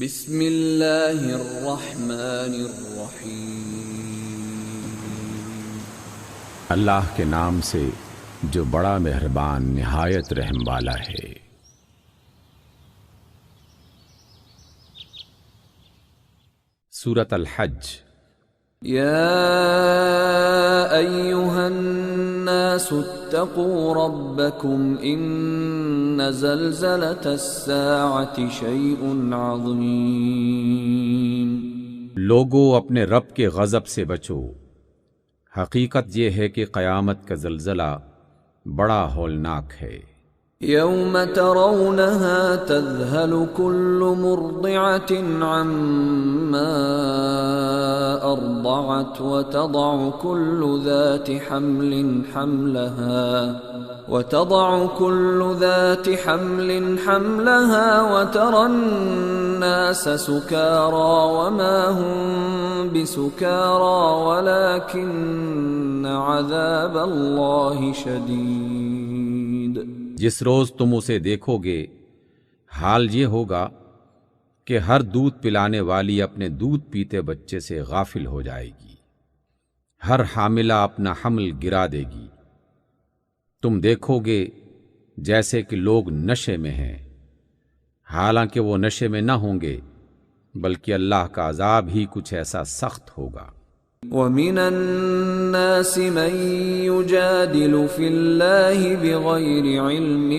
بسم اللہ الرحمن الرحیم۔ اللہ کے نام سے جو بڑا مہربان نہایت رحم والا ہے۔ سورۃ الحج۔ یا ایھا الناس اتقوا ربکم ان زلزلۃ الساعۃ شیء عظیم۔ لوگو اپنے رب کے غضب سے بچو، حقیقت یہ ہے کہ قیامت کا زلزلہ بڑا ہولناک ہے۔ یوم ترونها تذہل كل مرضعة عما ارضعت وتضع كل ذات حمل حملها وترى الناس سكارى وما هم بسكارى ولكن عذاب الله شديد۔ جس روز تم اسے دیکھو گے حال یہ ہوگا کہ ہر دودھ پلانے والی اپنے دودھ پیتے بچے سے غافل ہو جائے گی، ہر حاملہ اپنا حمل گرا دے گی۔ تم دیکھو گے جیسے کہ لوگ نشے میں ہیں، حالانکہ وہ نشے میں نہ ہوں گے، بلکہ اللہ کا عذاب ہی کچھ ایسا سخت ہوگا۔ وَمِنَ النَّاسِ مَن يُجَادِلُ فِي اللَّهِ بِغَيْرِ عِلْمٍ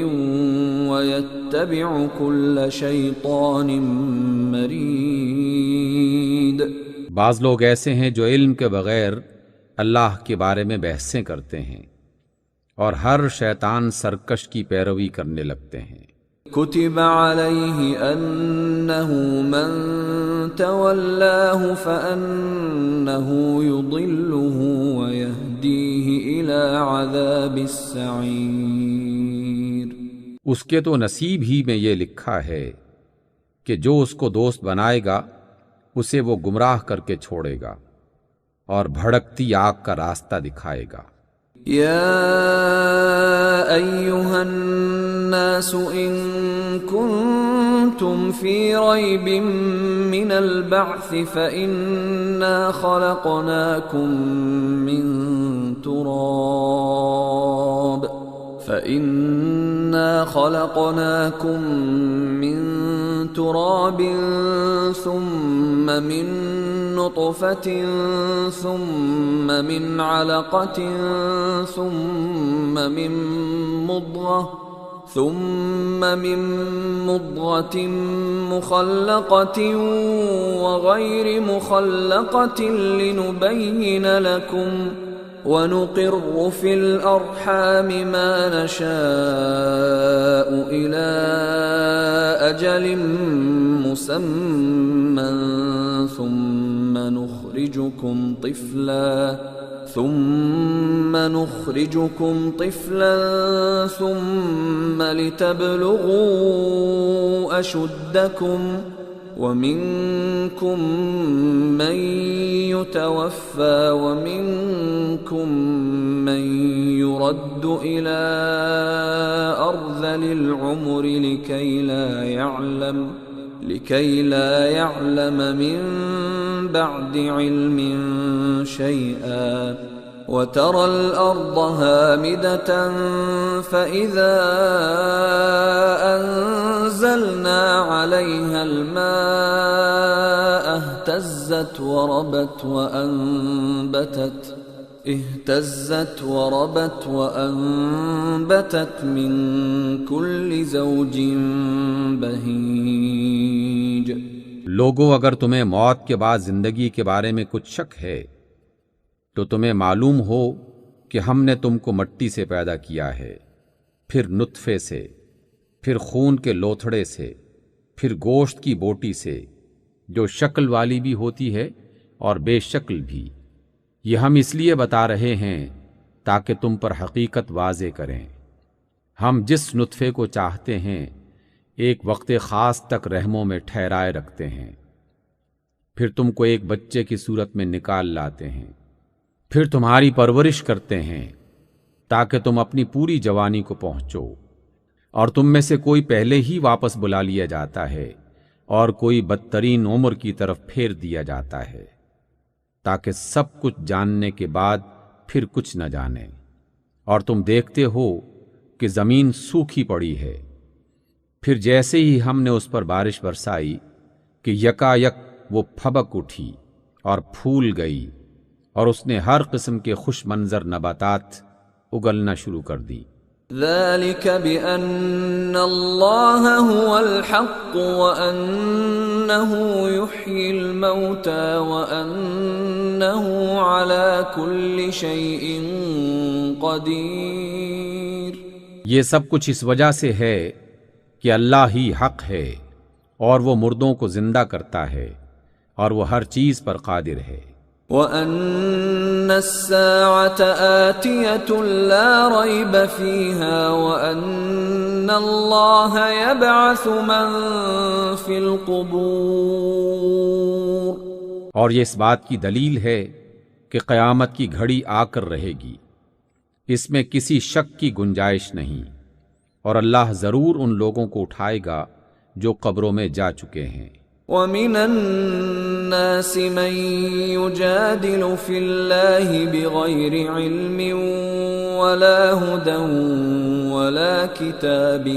وَيَتَّبِعُ كُلَّ شَيْطَانٍ مَّرِيدٍ۔ بعض لوگ ایسے ہیں جو علم کے بغیر اللہ کے بارے میں بحثیں کرتے ہیں اور ہر شیطان سرکش کی پیروی کرنے لگتے ہیں۔ كتب عليه أنه من تولاه فأنه يضله ويهديه إلى عذاب السعير۔ اس کے تو نصیب ہی میں یہ لکھا ہے کہ جو اس کو دوست بنائے گا اسے وہ گمراہ کر کے چھوڑے گا اور بھڑکتی آگ کا راستہ دکھائے گا۔ یا ایھا الناس ان کنتم فی ریب من البعث فإنا خلقناکم من تراب ثم من نطفة ثم من علقة ثم من مضغة مخلقة وغير مخلقة لنبين لكم ونقر في الأرحام ما نشاء إلى أجل مسمى ثم نخرجكم طفلا ثم لتبلغوا أشدكم ومنكم من يتوفى ومنكم من يرد إلى أرذل العمر لكي لا يعلم من بعد علم شيئا وترى الأرض هامدة فإذا أنزلنا عليها الماء اهتزت وربت من كل زوج بهيج۔ لوگو اگر تمہیں موت کے بعد زندگی کے بارے میں کچھ شک ہے تو تمہیں معلوم ہو کہ ہم نے تم کو مٹی سے پیدا کیا ہے، پھر نطفے سے، پھر خون کے لوتھڑے سے، پھر گوشت کی بوٹی سے جو شکل والی بھی ہوتی ہے اور بے شکل بھی۔ یہ ہم اس لیے بتا رہے ہیں تاکہ تم پر حقیقت واضح کریں۔ ہم جس نطفے کو چاہتے ہیں ایک وقت خاص تک رحموں میں ٹھہرائے رکھتے ہیں، پھر تم کو ایک بچے کی صورت میں نکال لاتے ہیں، پھر تمہاری پرورش کرتے ہیں تاکہ تم اپنی پوری جوانی کو پہنچو، اور تم میں سے کوئی پہلے ہی واپس بلا لیا جاتا ہے اور کوئی بدترین عمر کی طرف پھیر دیا جاتا ہے، تاکہ سب کچھ جاننے کے بعد پھر کچھ نہ جانے۔ اور تم دیکھتے ہو کہ زمین سوکھی پڑی ہے، پھر جیسے ہی ہم نے اس پر بارش برسائی کہ یکا یک وہ پھبک اٹھی اور پھول گئی، اور اس نے ہر قسم کے خوش منظر نباتات اگلنا شروع کر دی۔ ذلك بأن الله هو الحق وأنه يحيي الموتى وأنه على كل شيء قدير۔ یہ سب کچھ اس وجہ سے ہے کہ اللہ ہی حق ہے، اور وہ مردوں کو زندہ کرتا ہے، اور وہ ہر چیز پر قادر ہے۔ وَأَنَّ السَّاعَةَ آتِيَةٌ لَا رَيْبَ فِيهَا وَأَنَّ اللَّهَ يَبْعَثُ مَن فِي الْقُبُورِ۔ اور یہ اس بات کی دلیل ہے کہ قیامت کی گھڑی آ کر رہے گی، اس میں کسی شک کی گنجائش نہیں، اور اللہ ضرور ان لوگوں کو اٹھائے گا جو قبروں میں جا چکے ہیں۔ وَمِنَ النَّاسِ مَن يُجَادِلُ فِي اللَّهِ بِغَيْرِ عِلْمٍ وَلَا هُدًى وَلَا كِتَابٍ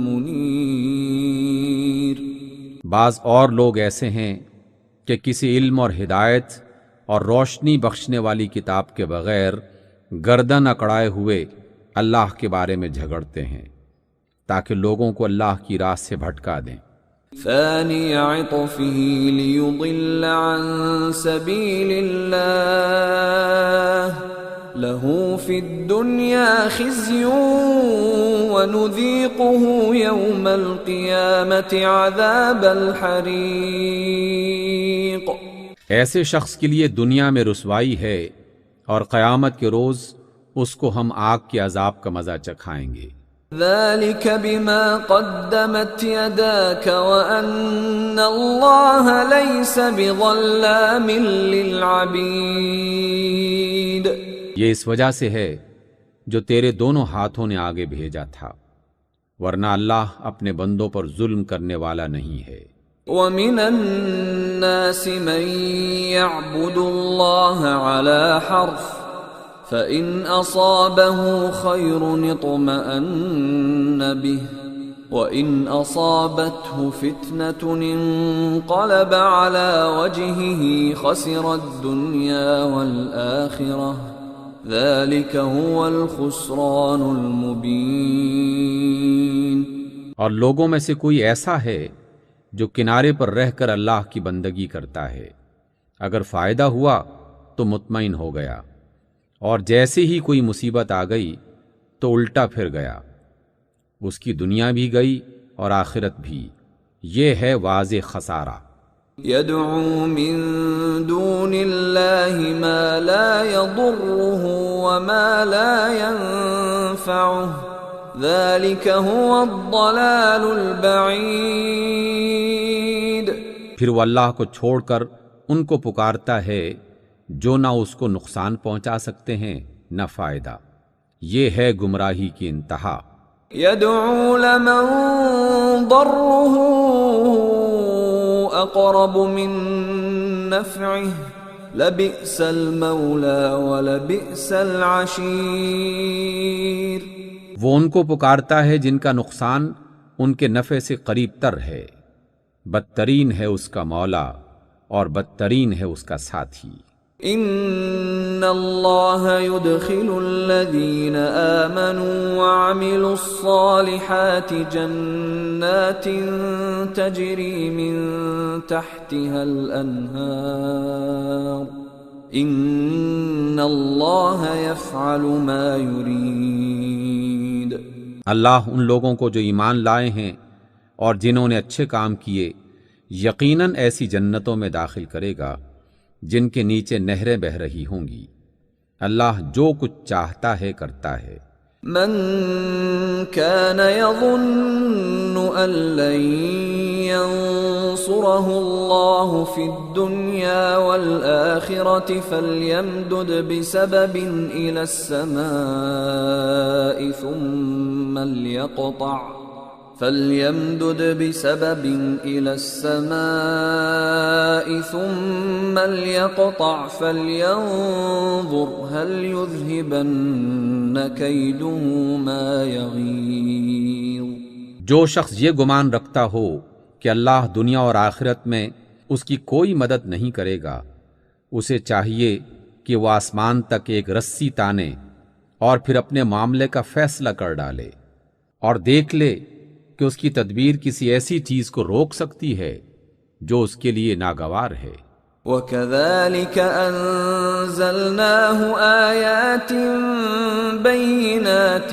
مُنِيرٍ۔ بعض اور لوگ ایسے ہیں کہ کسی علم اور ہدایت اور روشنی بخشنے والی کتاب کے بغیر گردن اکڑائے ہوئے اللہ کے بارے میں جھگڑتے ہیں تاکہ لوگوں کو اللہ کی راہ سے بھٹکا دیں۔ ثاني عطفه ليضل عن سبيل الله له في الدنيا خزي ونذيقه يوم القيامة عذاب الحريق۔ ایسے شخص کے لیے دنیا میں رسوائی ہے، اور قیامت کے روز اس کو ہم آگ کے عذاب کا مزہ چکھائیں گے۔ ذلك بما قدمت يداك وأن الله ليس بظلام للعبيد۔ یہ اس وجہ سے ہے جو تیرے دونوں ہاتھوں نے آگے بھیجا تھا، ورنہ اللہ اپنے بندوں پر ظلم کرنے والا نہیں ہے۔ وَمِنَ النَّاسِ مَن يَعْبُدُ اللَّهَ عَلَى حَرْفٍ فَإِنْ أَصَابَهُ خَيْرٌ اطْمَأَنَّ بِهِ وَإِنْ أَصَابَتْهُ فِتْنَةٌ انقَلَبَ عَلَى وَجْهِهِ خَسِرَ الدُّنْيَا وَالْآخِرَةَ ذَلِكَ هُوَ الْخُسْرَانُ الْمُبِينُ۔ اور لوگوں میں سے کوئی ایسا ہے جو کنارے پر رہ کر اللہ کی بندگی کرتا ہے، اگر فائدہ ہوا تو مطمئن ہو گیا، اور جیسے ہی کوئی مصیبت آ گئی تو الٹا پھر گیا، اس کی دنیا بھی گئی اور آخرت بھی۔ یہ ہے واضح خسارہ۔ يدعو من دون الله ما لا يضره وما لا ينفعه ذلك هو الضلال البعيد۔ پھر وہ اللہ کو چھوڑ کر ان کو پکارتا ہے جو نہ اس کو نقصان پہنچا سکتے ہیں نہ فائدہ۔ یہ ہے گمراہی کی انتہا۔ يدعو لمن ضره اقرب من نفعه لبئس المولى ولبئس العشير۔ وہ ان کو پکارتا ہے جن کا نقصان ان کے نفع سے قریب تر ہے، بدترین ہے اس کا مولا اور بدترین ہے اس کا ساتھی۔ ان اللہ يدخل الذین آمنوا وعملوا الصالحات جنات تجری من تحتها الانہار ان اللہ يفعل ما يرید۔ اللہ ان لوگوں کو جو ایمان لائے ہیں اور جنہوں نے اچھے کام کیے یقیناً ایسی جنتوں میں داخل کرے گا جن کے نیچے نہریں بہہ رہی ہوں گی۔ اللہ جو کچھ چاہتا ہے کرتا ہے۔ من كان يظن أن لن ينصره الله في الدنيا والآخرة فليمدد بسبب إلى السماء فَلْيَمْدُدْ بِسَبَبٍ إِلَى السَّمَاءِ ثُمَّ لْيَقْطَعْ فَلْيَنظُرْ هَلْ يُذْهِبَنَّ كَيْدُهُ مَا يَغِيظُ۔ جو شخص یہ گمان رکھتا ہو کہ اللہ دنیا اور آخرت میں اس کی کوئی مدد نہیں کرے گا، اسے چاہیے کہ وہ آسمان تک ایک رسی تانے اور پھر اپنے معاملے کا فیصلہ کر ڈالے اور دیکھ لے کہ اس کی تدبیر کسی ایسی چیز کو روک سکتی ہے جو اس کے لیے ناگوار ہے۔ وَكَذَلِكَ أَنزَلْنَاهُ آيَاتٍ بَيِّنَاتٍ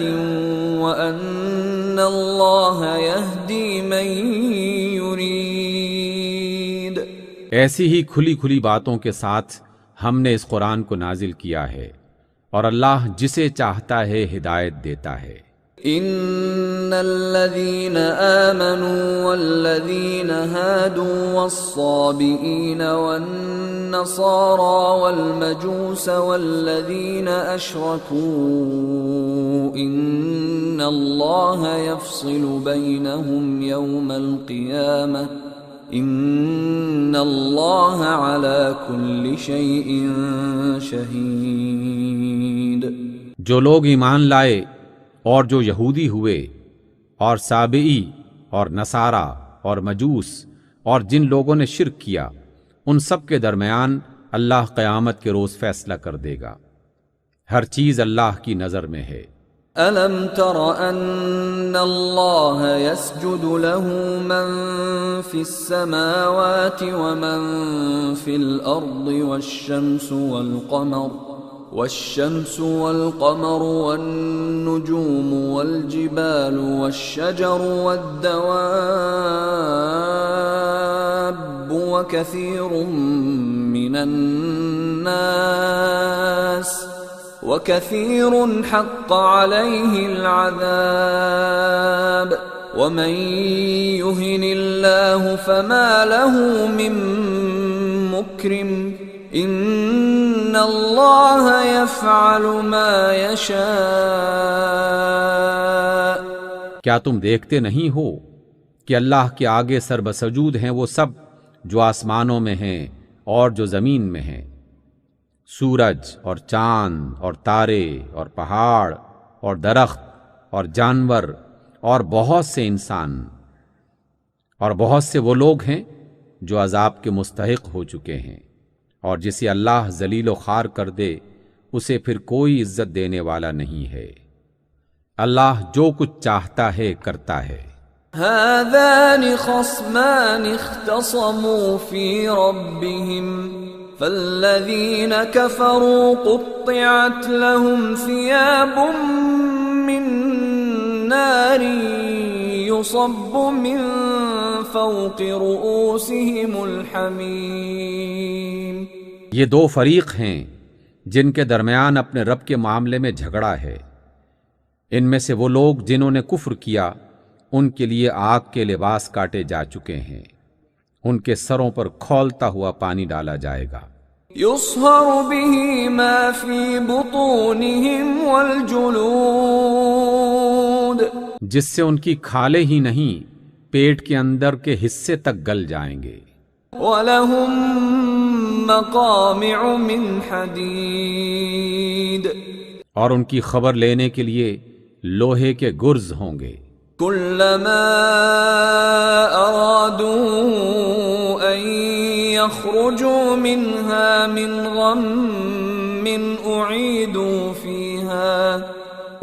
وَأَنَّ اللَّهَ يَهْدِي مَن يُرِيدُ۔ ایسی ہی کھلی کھلی باتوں کے ساتھ ہم نے اس قرآن کو نازل کیا ہے، اور اللہ جسے چاہتا ہے ہدایت دیتا ہے۔ ان الذين آمنوا والذين هادوا والصابئين والنصارى والمجوس والذين أشركوا ان الله يفصل بينهم يوم القيامة ان الله على كل شيء شهيد۔ جو لوگ ایمان لائے اور جو یہودی ہوئے اور سابئی اور نصارہ اور مجوس اور جن لوگوں نے شرک کیا، ان سب کے درمیان اللہ قیامت کے روز فیصلہ کر دے گا۔ ہر چیز اللہ کی نظر میں ہے۔ أَلَمْ تَرَ أَنَّ اللَّهَ يَسْجُدُ لَهُ مَن فِي السَّمَاوَاتِ وَمَن فِي الْأَرْضِ والشمس والقمر والنجوم والجبال والشجر والدواب وكثير حق عليه العذاب ومن يهن الله فما له من مكرم ان اللہ یفعل ما یشاء۔ کیا تم دیکھتے نہیں ہو کہ اللہ کے آگے سر بسجود ہیں وہ سب جو آسمانوں میں ہیں اور جو زمین میں ہیں، سورج اور چاند اور تارے اور پہاڑ اور درخت اور جانور اور بہت سے انسان، اور بہت سے وہ لوگ ہیں جو عذاب کے مستحق ہو چکے ہیں، اور جسے اللہ ذلیل و خوار کر دے اسے پھر کوئی عزت دینے والا نہیں ہے۔ اللہ جو کچھ چاہتا ہے کرتا ہے۔ هذان خصمان اختصموا في ربهم فالذين كفروا قطعت لهم ثياب من نار يصب من فوق رؤوسهم الحميم۔ یہ دو فریق ہیں جن کے درمیان اپنے رب کے معاملے میں جھگڑا ہے۔ ان میں سے وہ لوگ جنہوں نے کفر کیا ان کے لیے آگ کے لباس کاٹے جا چکے ہیں، ان کے سروں پر کھولتا ہوا پانی ڈالا جائے گا۔ يصهر به ما في بطونهم والجلود، جس سے ان کی کھالیں ہی نہیں پیٹ کے اندر کے حصے تک گل جائیں گے۔ وَلَهُم مَّقَامِعُ مِنْ حَدِيدٍ، اور ان کی خبر لینے کے لیے لوہے کے گرز ہوں گے۔ كُلَّمَا أَرَادُوا أَن يَخْرُجُوا مِنْهَا مِنْ غَمٍّ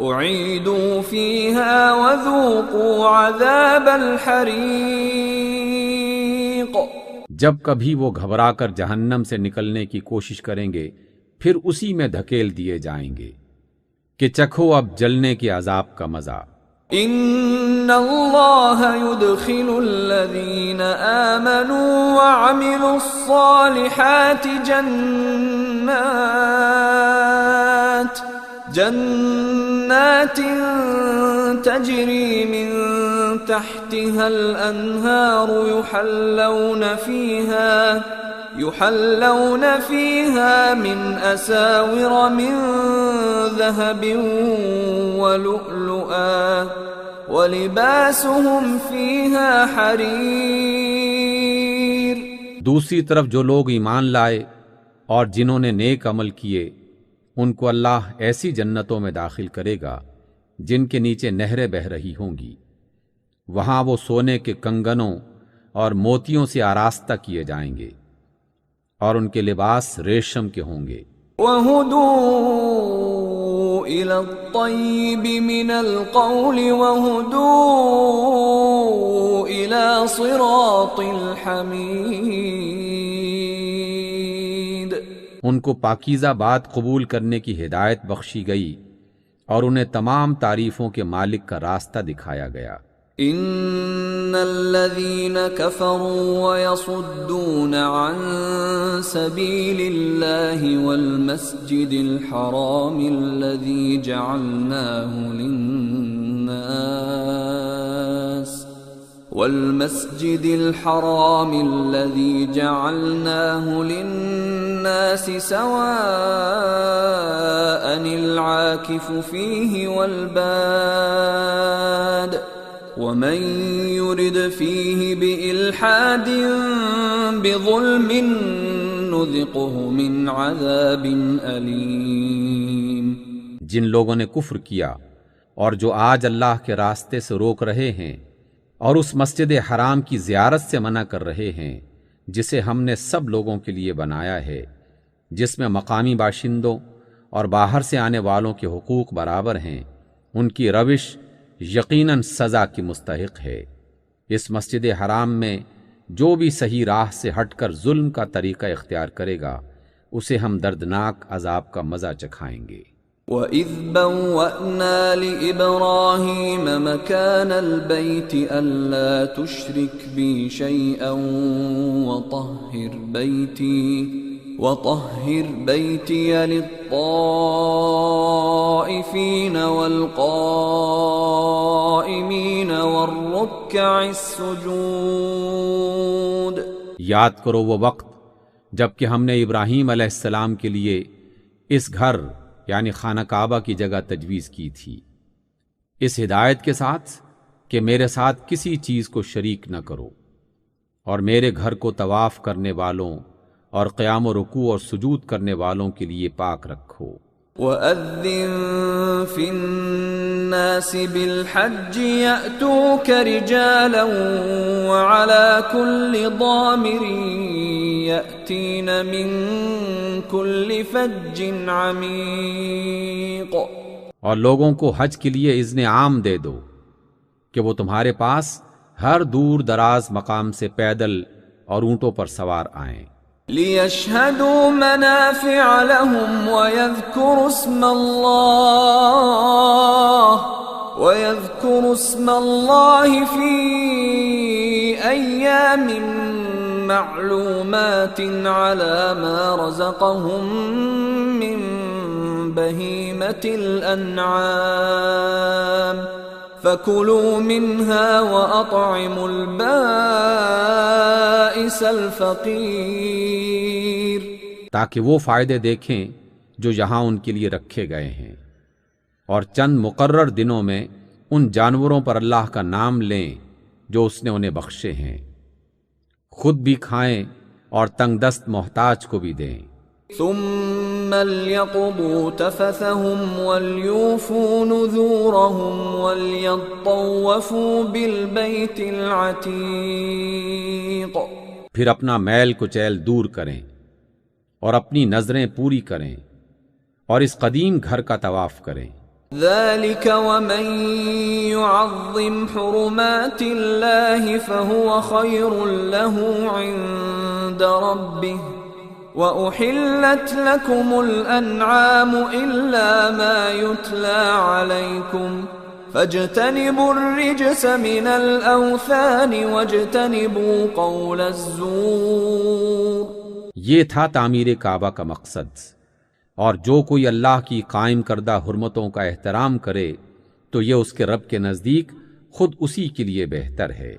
أُعِيدُوا فِيهَا وَذُوقُوا عَذَابَ الْحَرِيقِ۔ جب کبھی وہ گھبرا کر جہنم سے نکلنے کی کوشش کریں گے پھر اسی میں دھکیل دیے جائیں گے کہ چکھو اب جلنے کے عذاب کا مزہ۔ ان اللہ يدخل الذین آمنوا وعملوا الصالحات جنات تجری من تحتها الانہار يحلون فيها من أساور من ذهب ولؤلؤا وَلِبَاسُهُمْ فِيهَا حَرِيرٌ۔ دوسری طرف جو لوگ ایمان لائے اور جنہوں نے نیک عمل کیے ان کو اللہ ایسی جنتوں میں داخل کرے گا جن کے نیچے نہریں بہہ رہی ہوں گی، وہاں وہ سونے کے کنگنوں اور موتیوں سے آراستہ کیے جائیں گے اور ان کے لباس ریشم کے ہوں گے۔ وَهُدُوا إِلَى الطَّيِّبِ مِنَ الْقَوْلِ وَهُدُوا إِلَى صِرَاطِ الْحَمِيدِ۔ ان کو پاکیزہ بات قبول کرنے کی ہدایت بخشی گئی اور انہیں تمام تعریفوں کے مالک کا راستہ دکھایا گیا۔ ان الذين كفروا ويصدون عن سبيل الله والمسجد الحرام الذي جعلناه للناس سواء العاكف فيه والباد ومن يرد فيه بإلحاد بظلم نذقه من عذاب أليم۔ جن لوگوں نے کفر کیا اور جو آج اللہ کے راستے سے روک رہے ہیں اور اس مسجد حرام کی زیارت سے منع کر رہے ہیں جسے ہم نے سب لوگوں کے لیے بنایا ہے، جس میں مقامی باشندوں اور باہر سے آنے والوں کے حقوق برابر ہیں، ان کی روش یقیناً سزا کی مستحق ہے۔ اس مسجد حرام میں جو بھی صحیح راہ سے ہٹ کر ظلم کا طریقہ اختیار کرے گا اسے ہم دردناک عذاب کا مزہ چکھائیں گے۔ وَإِذْ بَوَّأْنَا لِإِبْرَاهِيمَ مَكَانَ الْبَيْتِ أَلَّا تُشْرِكْ بِي شَيْئًا وَطَهِّرْ بَيْتِيَ لِلطَّائِفِينَ وَالْقَائِمِينَ وَالرُّكَّعِ السُّجُودِ۔ یاد کرو وہ وقت جب کہ ہم نے ابراہیم علیہ السلام کے لیے اس گھر یعنی خانہ کعبہ کی جگہ تجویز کی تھی، اس ہدایت کے ساتھ کہ میرے ساتھ کسی چیز کو شریک نہ کرو، اور میرے گھر کو طواف کرنے والوں اور قیام و رکوع اور سجود کرنے والوں کے لیے پاک رکھو۔ وَأَذِّن فِي النَّاسِ بِالْحَجِّ يَأْتُوكَ رِجَالًا وَعَلَى كُلِّ ضَامِرٍ يَأْتِينَ مِن كُلِّ فَجٍّ عَمِيقٍ۔ اور لوگوں کو حج کے لیے اذن عام دے دو کہ وہ تمہارے پاس ہر دور دراز مقام سے پیدل اور اونٹوں پر سوار آئیں۔ لِيَشْهَدُوا مَنَافِعَ لَهُمْ وَيَذْكُرُوا اسْمَ اللَّهِ فِي أَيَّامٍ مَّعْلُومَاتٍ عَلَى مَا رَزَقَهُم مِّن بَهِيمَةِ الْأَنْعَامِ فَكُلُوا مِنْهَا وَأَطْعِمُوا الْبَائِسَ الْفَقِيرَ، تاکہ وہ فائدے دیکھیں جو یہاں ان کے لیے رکھے گئے ہیں، اور چند مقرر دنوں میں ان جانوروں پر اللہ کا نام لیں جو اس نے انہیں بخشے ہیں، خود بھی کھائیں اور تنگ دست محتاج کو بھی دیں۔ ثم ليقضوا تفثهم وليوفوا نذورهم وليطوفوا بالبيت العتيق۔ پھر اپنا میل کچیل دور کریں اور اپنی نظریں پوری کریں اور اس قدیم گھر کا طواف کریں۔ ذلك ومن يعظم حرمات الله فهو خير له عند ربه وأحلت لكم الأنعام إلا ما يتلى عليكم فاجتنبوا الرجس من الأوثان واجتنبوا قول الزور۔ یہ تھا تعمیر کعبہ کا مقصد، اور جو کوئی اللہ کی قائم کردہ حرمتوں کا احترام کرے تو یہ اس کے رب کے نزدیک خود اسی کے لیے بہتر ہے،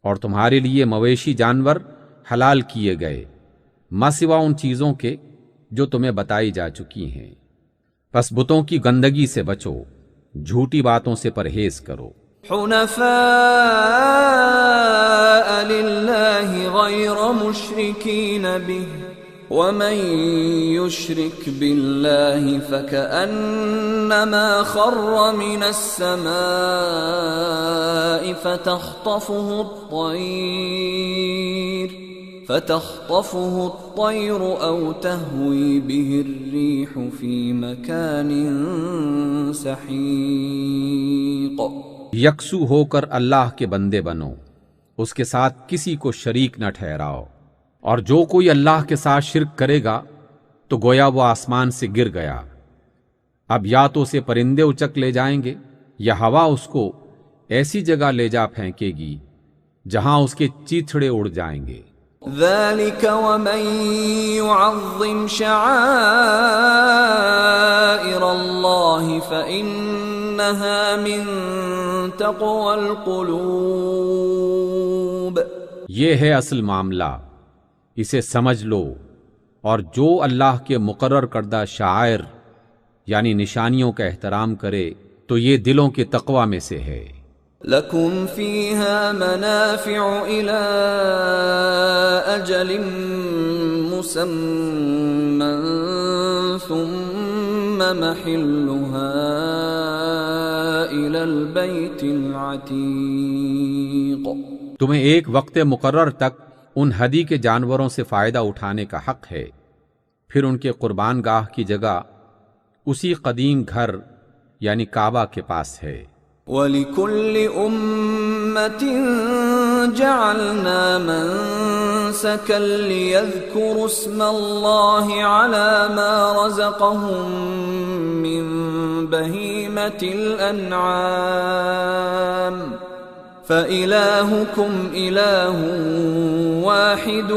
اور تمہارے لیے مویشی جانور حلال کیے گئے ماسوا ان چیزوں کے جو تمہیں بتائی جا چکی ہیں، پس بتوں کی گندگی سے بچو، جھوٹی باتوں سے پرہیز کرو۔ حنفاء لله غير مشركين به ومن يشرك بالله فكأنما خر من السماء فتخطفه الطير أو تهوي به الريح في مكان سحيق. یکسو ہو کر اللہ کے بندے بنو، اس کے ساتھ کسی کو شریک نہ ٹھہراؤ، اور جو کوئی اللہ کے ساتھ شرک کرے گا تو گویا وہ آسمان سے گر گیا. اب یا تو اسے پرندے اچک لے جائیں گے یا ہوا اس کو ایسی جگہ لے جا پھینکے گی جہاں اس کے چیتھڑے اڑ جائیں گے. ذلك ومن يعظم شعائر الله فإنها من تقوى القلوب. یہ ہے اصل معاملہ، اسے سمجھ لو، اور جو اللہ کے مقرر کردہ شعائر یعنی نشانیوں کا احترام کرے تو یہ دلوں کے تقوی میں سے ہے. لَكُمْ فِيهَا مَنَافِعُ إِلَىٰ أَجَلٍ مُّسَمًّى ثُمَّ مَحِلُّهَا إِلَى الْبَيْتِ الْعَتِيقِ. تمہیں ایک وقت مقرر تک ان ہدی کے جانوروں سے فائدہ اٹھانے کا حق ہے، پھر ان کے قربان گاہ کی جگہ اسی قدیم گھر یعنی کعبہ کے پاس ہے. وَلِكُلِّ أُمَّةٍ جَعَلْنَا مَنسَكًا لِيَذْكُرُوا اسْمَ اللَّهِ عَلَى مَا رَزَقَهُم مِّن بَهِيمَةِ الْأَنْعَامِ فَإِلَٰهُكُمْ إِلَٰهٌ وَاحِدٌ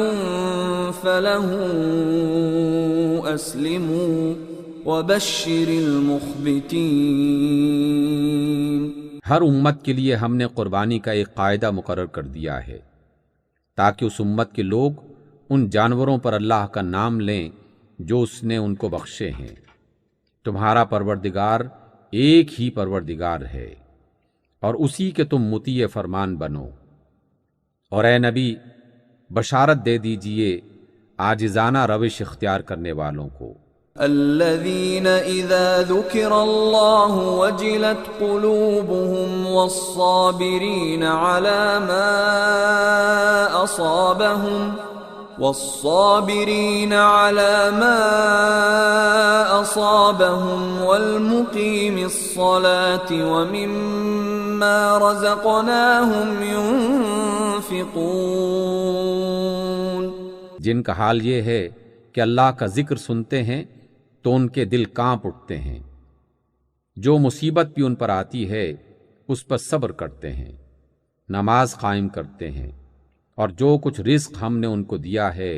فَلَهُ أَسْلِمُوا وَبَشِّرِ الْمُخْبِتِينَ. ہر امت کے لیے ہم نے قربانی کا ایک قاعدہ مقرر کر دیا ہے تاکہ اس امت کے لوگ ان جانوروں پر اللہ کا نام لیں جو اس نے ان کو بخشے ہیں. تمہارا پروردگار ایک ہی پروردگار ہے اور اسی کے تم مطیع فرمان بنو. اور اے نبی بشارت دے دیجئے عاجزانہ روش اختیار کرنے والوں کو. الذين إذا ذكر الله وجلت قلوبهم والصابرين على ما أصابهم والمقيم الصلاة ومما رزقناهم ينفقون. جن کا حال یہ ہے کہ اللہ کا ذکر سنتے ہیں تو ان کے دل کانپ اٹھتے ہیں، جو مصیبت بھی ان پر آتی ہے اس پر صبر کرتے ہیں، نماز قائم کرتے ہیں، اور جو کچھ رزق ہم نے ان کو دیا ہے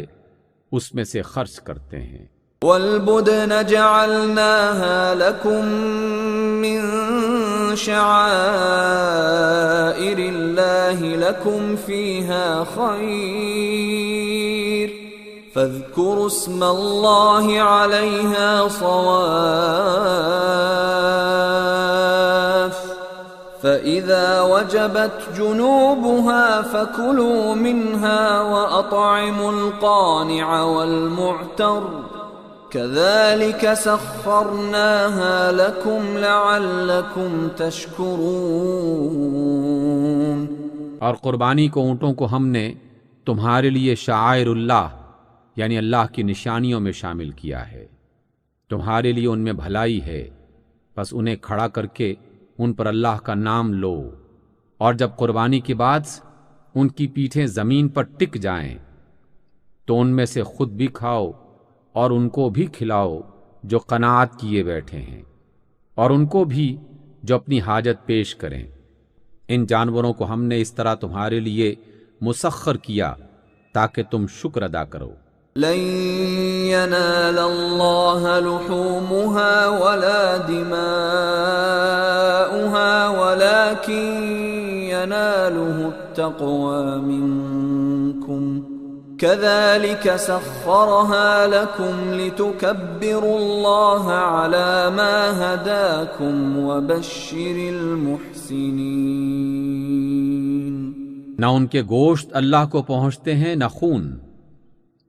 اس میں سے خرچ کرتے ہیں. وَالْبُدْنَ جَعَلْنَاهَا لَكُم مِّن شَعَائِرِ اللَّهِ لَكُمْ فِيهَا خَيْرٌ فاذكروا اسم الله عليها صواف فإذا وجبت جنوبها فكلوا منها وأطعموا القانع والمعتر كذلك سخرناها لكم لعلكم تشكرون. اور قربانی کو اونٹوں کو ہم نے تمہارے لیے شعائر اللہ یعنی اللہ کی نشانیوں میں شامل کیا ہے. تمہارے لیے ان میں بھلائی ہے، بس انہیں کھڑا کر کے ان پر اللہ کا نام لو، اور جب قربانی کے بعد ان کی پیٹھیں زمین پر ٹک جائیں تو ان میں سے خود بھی کھاؤ اور ان کو بھی کھلاؤ جو قناعت کیے بیٹھے ہیں، اور ان کو بھی جو اپنی حاجت پیش کریں. ان جانوروں کو ہم نے اس طرح تمہارے لیے مسخر کیا تاکہ تم شکر ادا کرو. لن ينال الله لحومها ولا دماؤها ولكن يناله التقوى منكم كذلك سخرها لكم لتكبروا الله على ما هداكم وبشر المحسنين۔ نہ ان کے گوشت اللہ کو پہنچتے ہیں نہ خون،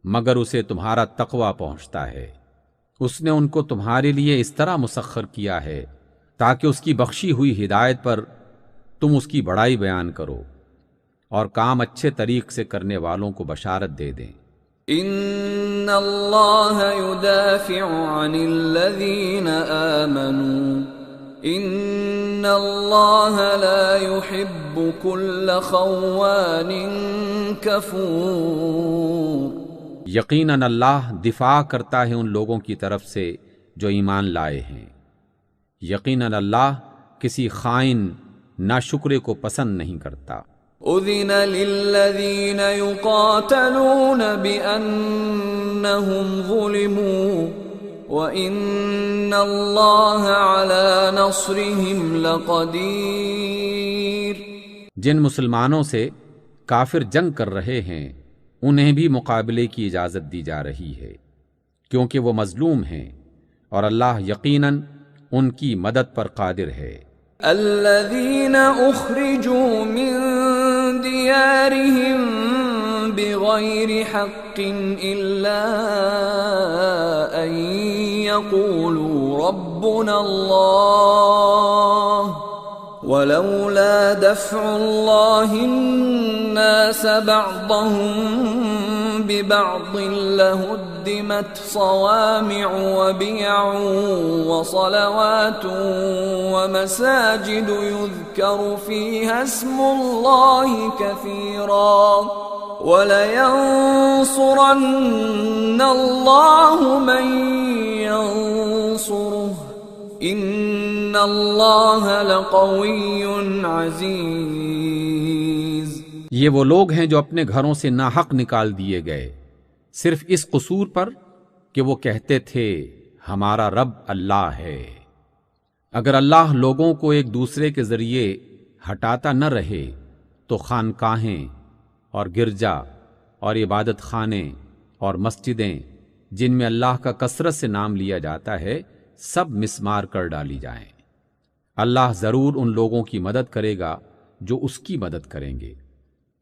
مگر اسے تمہارا تقوی پہنچتا ہے۔ اس نے ان کو تمہارے لیے اس طرح مسخر کیا ہے تاکہ اس کی بخشی ہوئی ہدایت پر تم اس کی بڑائی بیان کرو اور کام اچھے طریق سے کرنے والوں کو بشارت دے دیں۔ ان اللہ یدافع عن الذین آمنوا ان اللہ لا يحب كل خوان کفور۔ یقیناً اللہ دفاع کرتا ہے ان لوگوں کی طرف سے جو ایمان لائے ہیں۔ یقیناً اللہ کسی خائن ناشکرے کو پسند نہیں کرتا۔ اذن للذین یقاتلون بأنہم ظلموا وَإِنَّ اللَّهَ عَلَى نَصْرِهِمْ لَقَدِيرٌ۔ جن مسلمانوں سے کافر جنگ کر رہے ہیں انہیں بھی مقابلے کی اجازت دی جا رہی ہے کیونکہ وہ مظلوم ہیں، اور اللہ یقیناً ان کی مدد پر قادر ہے۔ الذين اخرجوا من ديارهم بغير حق الا ان يقولوا ربنا الله ولولا دفع الله الناس بعضهم ببعض لهدمت صوامع وبيع وصلوات ومساجد يذكر فيها اسم الله كثيرا ولينصرن الله من ينصره ان اللہ لقوی عزیز۔ یہ وہ لوگ ہیں جو اپنے گھروں سے ناحق نکال دیے گئے صرف اس قصور پر کہ وہ کہتے تھے ہمارا رب اللہ ہے۔ اگر اللہ لوگوں کو ایک دوسرے کے ذریعے ہٹاتا نہ رہے تو خانقاہیں اور گرجا اور عبادت خانے اور مسجدیں جن میں اللہ کا کثرت سے نام لیا جاتا ہے سب مسمار کر ڈالی جائیں۔ اللہ ضرور ان لوگوں کی مدد کرے گا جو اس کی مدد کریں گے۔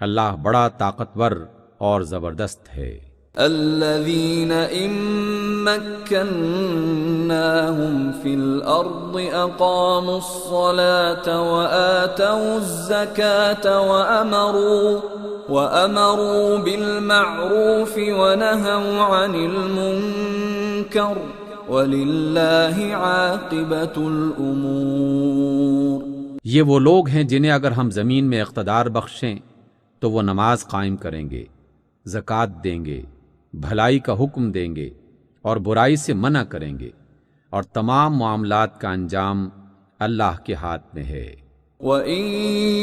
اللہ بڑا طاقتور اور زبردست ہے۔ الذين إن مكناهم في الأرض أقاموا الصلاة وآتوا الزكاة وأمروا بالمعروف ونهوا عن المنكر وَلِلَّهِ عَاقِبَةُ الْأُمُورِ۔ یہ وہ لوگ ہیں جنہیں اگر ہم زمین میں اقتدار بخشیں تو وہ نماز قائم کریں گے، زکوٰۃ دیں گے، بھلائی کا حکم دیں گے اور برائی سے منع کریں گے، اور تمام معاملات کا انجام اللہ کے ہاتھ میں ہے۔ وَإِن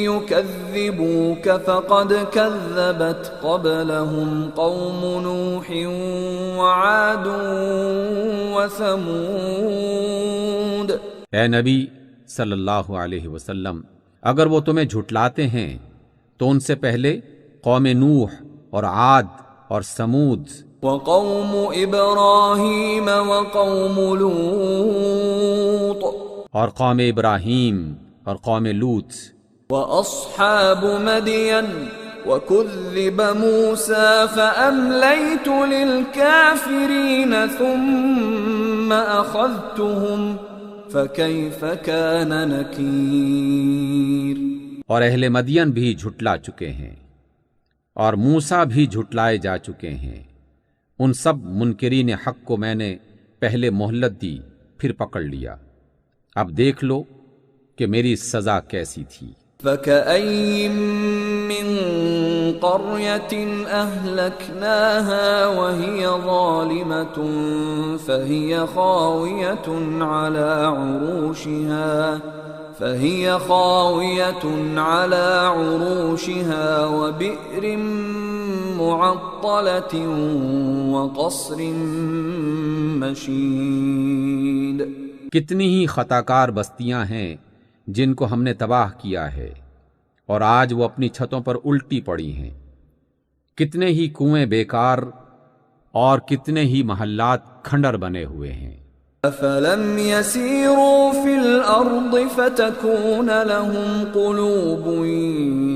يُكَذِّبُوكَ فَقَدْ كَذَّبَتْ قَبْلَهُمْ قَوْمُ نُوحٍ وَعَادٌ وَثَمُودَ۔ اے نبی صلی اللہ علیہ وسلم، اگر وہ تمہیں جھٹلاتے ہیں تو ان سے پہلے قوم نوح اور عاد اور سمود، وَقَوْمُ إِبْرَاهِيمَ وَقَوْمُ لُوطٍ، اور قوم ابراہیم اور قوم لوط، وَأَصْحَابُ مَدْيَنَ وَكُذِّبَ مُوسَى فَأَمْلَيْتُ لِلْكَافِرِينَ ثُمَّ أَخَذْتُهُمْ فَكَيْفَ كَانَ نَكِيرِ۔ اور اہل مدین بھی جھٹلا چکے ہیں اور موسیٰ بھی جھٹلائے جا چکے ہیں، ان سب منکرین حق کو میں نے پہلے مہلت دی پھر پکڑ لیا، اب دیکھ لو کہ میری سزا کیسی تھی۔ فَكَأَيٍّ مِّن قَرْيَةٍ أَهْلَكْنَاهَا وَهِيَ ظَالِمَةٌ فَهِيَ خَاوِيَةٌ عَلَى عُرُوشِهَا وَبِئْرٍ مُّعَطَّلَةٍ وَقَصْرٍ مَّشِيدٍ۔ کتنی ہی خطاکار بستیاں ہیں جن کو ہم نے تباہ کیا ہے، اور آج وہ اپنی چھتوں پر الٹی پڑی ہیں۔ کتنے ہی کنویں بیکار اور کتنے ہی محلات کھنڈر بنے ہوئے ہیں۔ أَفَلَمْ يَسِيرُوا فِي الْأَرْضِ فَتَكُونَ لَهُمْ قُلُوبٌ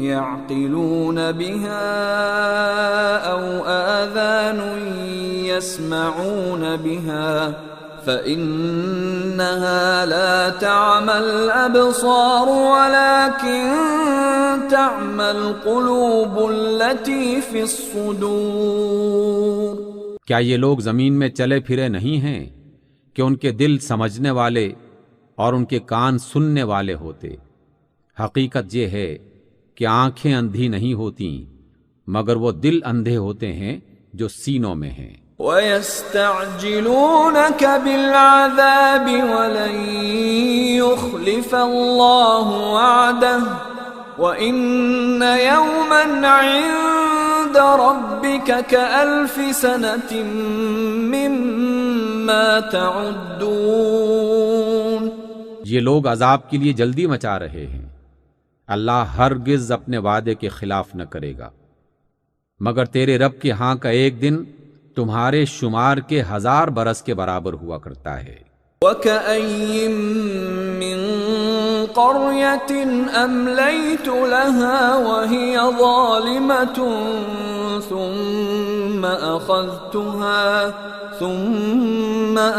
يَعْقِلُونَ بِهَا أَوْ آذَانٌ يَسْمَعُونَ بِهَا فَإِنَّهَا لَا تَعْمَى الْأَبْصَارُ وَلَكِنْ تَعْمَى الْقُلُوبُ الَّتِي فِي الصُّدُورِ۔ کیا یہ لوگ زمین میں چلے پھرے نہیں ہیں کہ ان کے دل سمجھنے والے اور ان کے کان سننے والے ہوتے؟ حقیقت یہ ہے کہ آنکھیں اندھی نہیں ہوتی مگر وہ دل اندھے ہوتے ہیں جو سینوں میں ہیں۔ وَيَسْتَعْجِلُونَكَ بِالْعَذَابِ وَلَن يُخْلِفَ اللَّهُ وَعْدَهُ وَإِنَّ يَوْمًا عِندَ رَبِّكَ كَأَلْفِ سَنَةٍ مِّمَّا تَعُدُّونَ۔ یہ لوگ عذاب کے لیے جلدی مچا رہے ہیں، اللہ ہرگز اپنے وعدے کے خلاف نہ کرے گا، مگر تیرے رب کے ہاں کا ایک دن تمہارے شمار کے 1000 برس کے برابر ہوا کرتا ہے۔ وَكَأَيٍّن مِّن قَرْيَةٍ أَمْلَيْتُ لَهَا وَهِيَ ظَالِمَةٌ ثُمَّ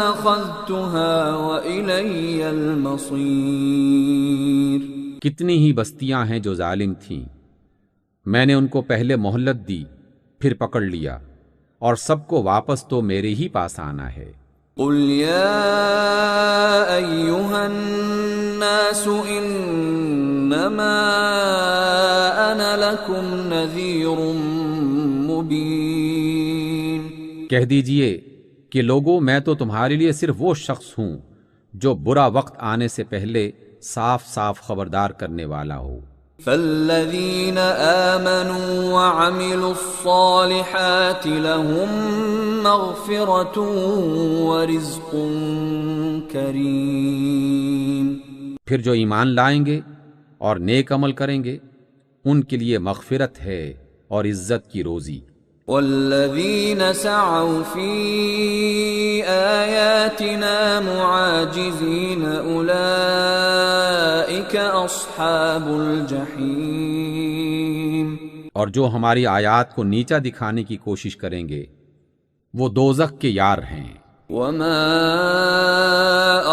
أَخَذْتُهَا وَإِلَيَّ الْمَصِيرُ۔ کتنی ہی بستیاں ہیں جو ظالم تھیں، میں نے ان کو پہلے مہلت دی پھر پکڑ لیا، اور سب کو واپس تو میرے ہی پاس آنا ہے۔ قُلْ يَا أَيُّهَا النَّاسُ إِنَّمَا أَنَا لَكُمْ نَذِيرٌ مُبِينٌ۔ کہہ دیجئے کہ لوگوں، میں تو تمہارے لیے صرف وہ شخص ہوں جو برا وقت آنے سے پہلے صاف صاف خبردار کرنے والا ہو۔ فَالَّذِينَ آمَنُوا وَعَمِلُوا الصَّالِحَاتِ لَهُم مَّغْفِرَةٌ وَرِزْقٌ كَرِيمٌ۔ پھر جو ایمان لائیں گے اور نیک عمل کریں گے ان کے لیے مغفرت ہے اور عزت کی روزی۔ وَالَّذِينَ سَعَوْا فِي آيَاتِنَا مُعَاجِزِينَ أُولَئِكَ أَصْحَابُ الْجَحِيمِ۔ اور جو ہماری آیات کو نیچا دکھانے کی کوشش کریں گے وہ دوزخ کے یار ہیں۔ وَمَا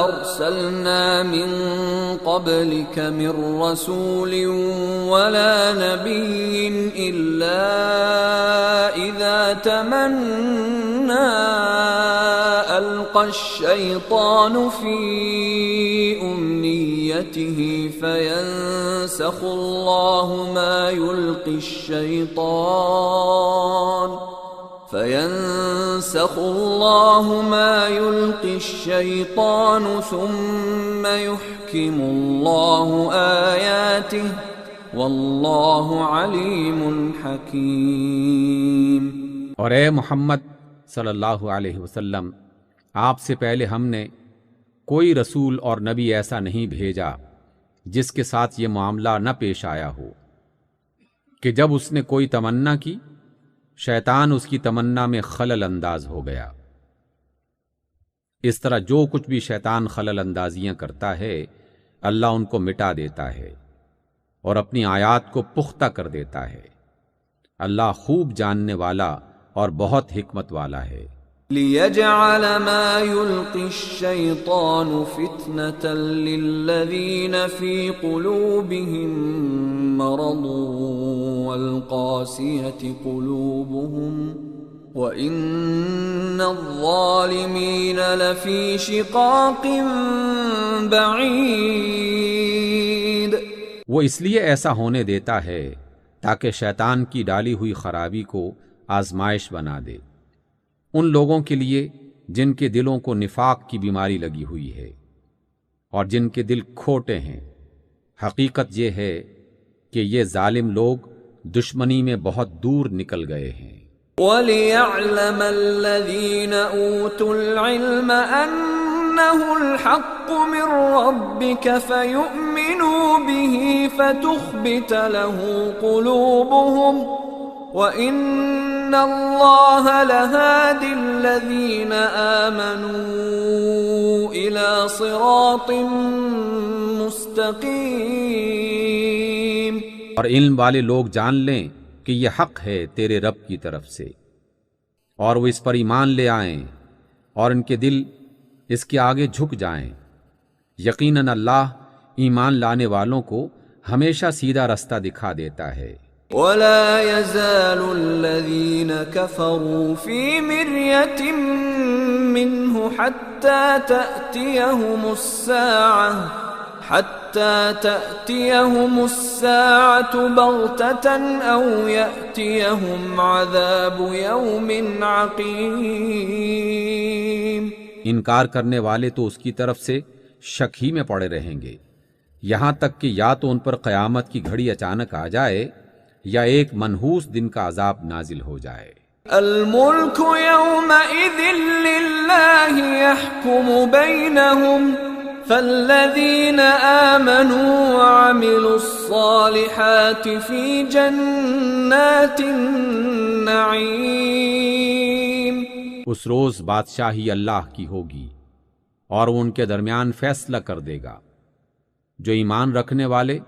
أَرْسَلْنَا مِن قَبْلِكَ مِن رَّسُولٍ وَلَا نَبِيٍّ إِلَّا إِذَا تَمَنَّى أَلْقَى الشَّيْطَانُ فِي أُمْنِيَّتِهِ فَيَنسَخُ اللَّهُ مَا يُلْقِي الشَّيْطَانُ ثُمَّ يُحْكِمُ اللَّهُ آيَاتِهِ وَاللَّهُ عَلِيمٌ حَكِيمٌ۔ اور اے محمد صلی اللہ علیہ وسلم، آپ سے پہلے ہم نے کوئی رسول اور نبی ایسا نہیں بھیجا جس کے ساتھ یہ معاملہ نہ پیش آیا ہو کہ جب اس نے کوئی تمنا کی شیطان اس کی تمنا میں خلل انداز ہو گیا۔ اس طرح جو کچھ بھی شیطان خلل اندازیاں کرتا ہے اللہ ان کو مٹا دیتا ہے اور اپنی آیات کو پختہ کر دیتا ہے۔ اللہ خوب جاننے والا اور بہت حکمت والا ہے۔ لِيَجْعَلَ مَا يُلْقِي الشَّيْطَانُ فِتْنَةً لِّلَّذِينَ فِي قُلُوبِهِم مَّرَضٌ وَالْقَاسِيَةِ قُلُوبُهُمْ وَإِنَّ الظَّالِمِينَ لَفِي شِقَاقٍ بَعِيدٍ۔ وہ اس لیے ایسا ہونے دیتا ہے تاکہ شیطان کی ڈالی ہوئی خرابی کو آزمائش بنا دے ان لوگوں کے لیے جن کے دلوں کو نفاق کی بیماری لگی ہوئی ہے اور جن کے دل کھوٹے ہیں۔ حقیقت یہ ہے کہ یہ ظالم لوگ دشمنی میں بہت دور نکل گئے ہیں۔ وَلِيَعْلَمَ الَّذِينَ أُوتُوا الْعِلْمَ أَنَّهُ الْحَقُّ مِنْ رَبِّكَ فَيُؤْمِنُوا بِهِ فَتُخْبِتَ لَهُ قُلُوبُهُمْ وَإِنَّ اللَّهَ لَهَادِ الَّذِينَ آمَنُوا إِلَى صِرَاطٍ مُسْتَقِيمٍ۔ اور علم والے لوگ جان لیں کہ یہ حق ہے تیرے رب کی طرف سے، اور وہ اس پر ایمان لے آئیں اور ان کے دل اس کے آگے جھک جائیں۔ یقیناً اللہ ایمان لانے والوں کو ہمیشہ سیدھا رستہ دکھا دیتا ہے۔ وَلَا يَزَالُ الَّذِينَ كَفَرُوا فِي مِرْيَةٍ مِّنْهُ حَتَّى تَأْتِيَهُمُ السَّاعَةُ بَغْتَةً أَوْ يَأْتِيَهُمْ عَذَابُ يَوْمٍ عَقِيمٍ۔ انکار کرنے والے تو اس کی طرف سے شک ہی میں پڑے رہیں گے، یہاں تک کہ یا تو ان پر قیامت کی گھڑی اچانک آ جائے یا ایک منحوس دن کا عذاب نازل ہو جائے۔ الملک یومئذ للہ یحکم بینہم فالذین آمنوا وعملوا الصالحات فی جنات النعیم۔ اس روز بادشاہی اللہ کی ہوگی اور وہ ان کے درمیان فیصلہ کر دے گا۔ جو ایمان رکھنے والے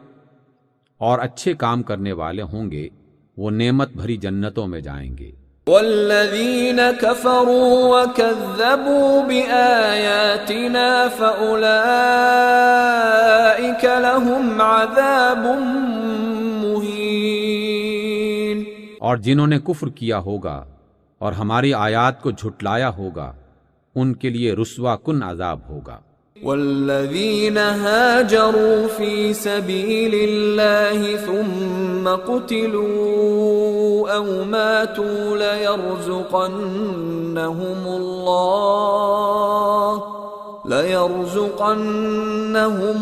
اور اچھے کام کرنے والے ہوں گے وہ نعمت بھری جنتوں میں جائیں گے۔ والذین کفروا وکذبوا بآیاتنا فأولئک لهم عذاب مہین۔ اور جنہوں نے کفر کیا ہوگا اور ہماری آیات کو جھٹلایا ہوگا ان کے لیے رسوا کن عذاب ہوگا۔ والذین هاجروا فی سبیل اللہ ثم قتلوا او ماتوا ليرزقنهم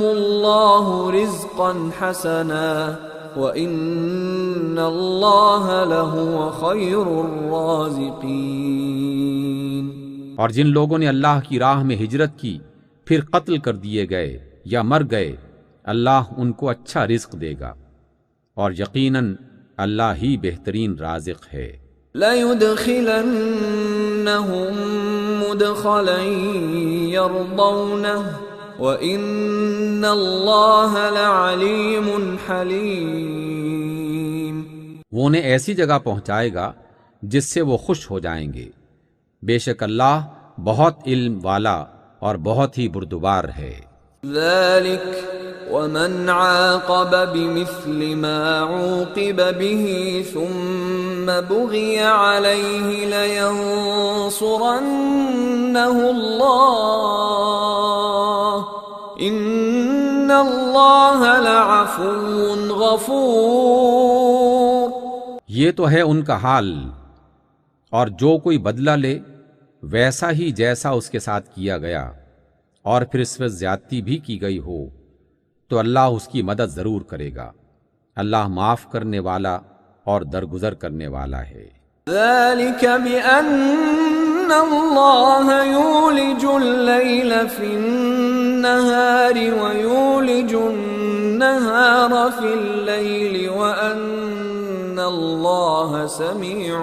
اللہ رزقا حسنا وَإِنَّ اللَّهَ لَهُوَ خَيْرُ الرَّازِقِينَ۔ اور جن لوگوں نے اللہ کی راہ میں ہجرت کی پھر قتل کر دیے گئے یا مر گئے اللہ ان کو اچھا رزق دے گا، اور یقیناً اللہ ہی بہترین رازق ہے۔ لَيُدْخِلَنَّهُمْ مُدْخَلًا يَرْضَوْنَهُ وَإِنَّ اللَّهَ لَعَلِيمٌ حَلِيمٌ۔ وہ انہیں ایسی جگہ پہنچائے گا جس سے وہ خوش ہو جائیں گے، بے شک اللہ بہت علم والا اور بہت ہی بردبار ہے۔ ذَلِكَ وَمَنْ عَاقَبَ بِمِثْلِ مَا عُوقِبَ بِهِ ثُمَّ بُغِيَ عَلَيْهِ لَيَنصُرَنَّهُ اللَّهُ إِنَّ اللَّهَ لَعَفُوٌّ غَفُورٌ۔ یہ تو ہے ان کا حال، اور جو کوئی بدلہ لے ویسا ہی جیسا اس کے ساتھ کیا گیا اور پھر اس میں زیادتی بھی کی گئی ہو تو اللہ اس کی مدد ضرور کرے گا۔ اللہ معاف کرنے والا اور درگزر کرنے والا ہے۔ ذَلِكَ بِأَنَّ اللَّهَ يُولِجُ اللَّيْلَ فِي النَّهَارِ وَيُولِجُ النَّهَارَ فِي اللَّيْلِ وَأَنَّ اللَّهَ سَمِيعٌ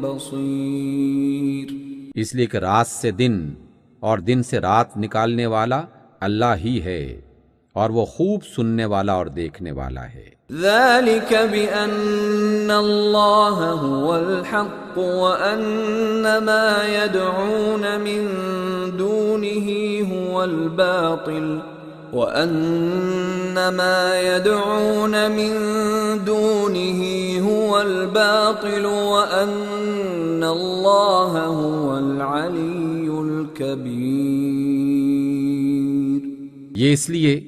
بَصِيرٌ۔ اس لیے کہ رات سے دن اور دن سے رات نکالنے والا اللہ ہی ہے، اور وہ خوب سننے والا اور دیکھنے والا ہے۔ ذَلِكَ بِأَنَّ اللَّهَ هُوَ الْحَقُّ وَأَنَّ مَا يَدْعُونَ مِن دُونِهِ هُوَ الْبَاطِلُ وَأَنَّ مَا يَدْعُونَ مِن دُونِهِ هُوَ الْبَاطِلُ وَأَنَّ اللَّهَ هُوَ الْعَلِيُّ الْكَبِيرُ۔ یہ اس لیے